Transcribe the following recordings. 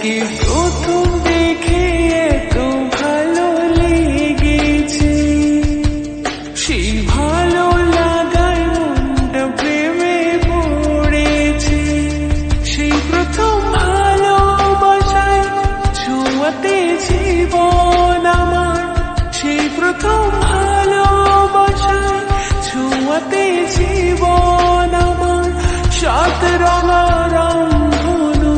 তোমাকে প্রথম দেখে এত ভালো লেগেছে, সেই ভালো লাগায় মনটা প্রেমে পড়েছে। সেই প্রথম ভালোবাসায় ছোঁয়াতে জীবন আমার, সেই প্রথম ভালোবাসায় ছোঁয়াতে জীবন আমার। সাত রঙা রংধনু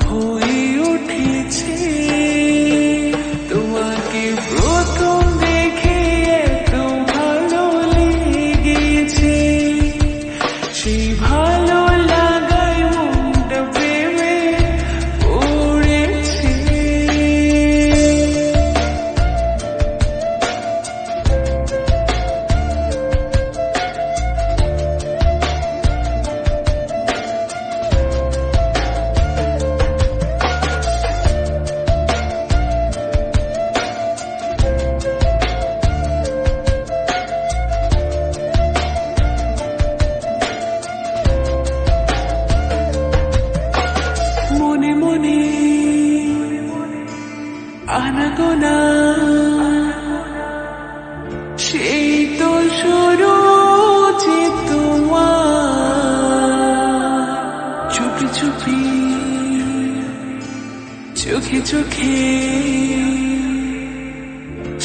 হয়ে উঠেছে, তোমাকে প্রথম দেখে এত ভালো লেগেছে, সেই ভালো লাগায় মনটা প্রেমে পড়েছে। মনে মনে আনাগোনা, সেই তো শুরু যে তোমার। চুপি চুপি চোখে চোখে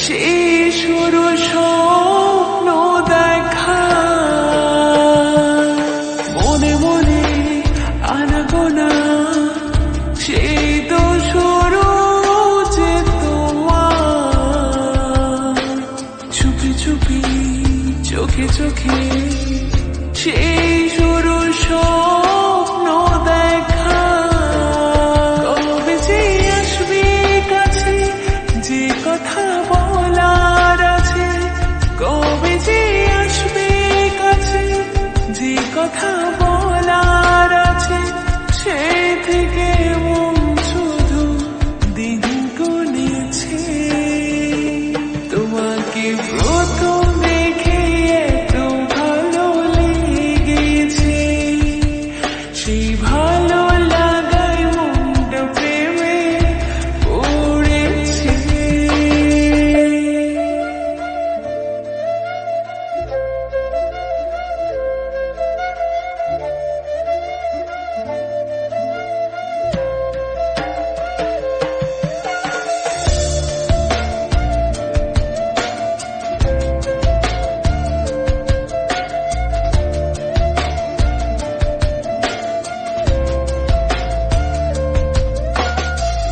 সেই শুরু স্বপ্ন দেখা। মনে মনে আনাগোনা, সেই তো শুরু যে তোমার। চুপি চুপি চোখে চোখে সেই শুরু স্বপ্ন দেখা। কবে যে আসবে কাছে যে কথা বলার আছে, কবে যে আসবে কাছে যে কথা বলার আছে। সে থেকে মন শুধু দিন গুনেছে, তোমাকে প্রথম দেখে এত ভালো লেগেছে, সেই ভালো লাগায় মনটা প্রেমে পড়েছে।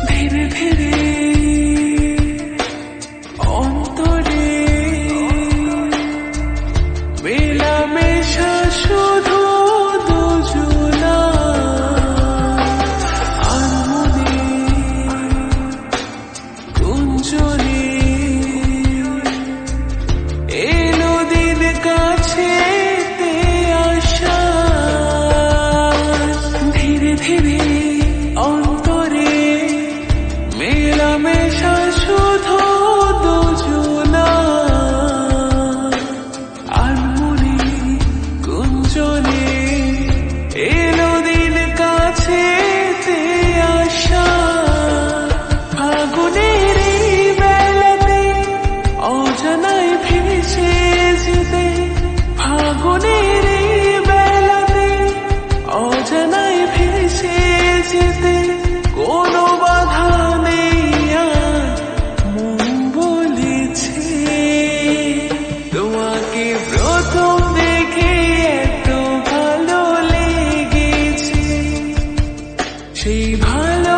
ধীরে ধীরে অন্তরে মেলামেশা শুধু দুজনা, আর মনে গুঞ্জনে এলো দিন কাছে আসা। ধীরে ধীরে অন্তরে মেলামেশা শুধু দুজনা, আর মনে গুঞ্জনে এলো দিন কাছে আসা। ফাগুনের এই বেলাতে অজানায় ভেসে যেতে, ফাগুনের এই বেলাতে অজানায় ভেসে যেতে। কোনো বাধা নেই আর মন বলেছে, তোমাকে প্রথম দেখে এত ভালো লেগেছে, সেই ভালো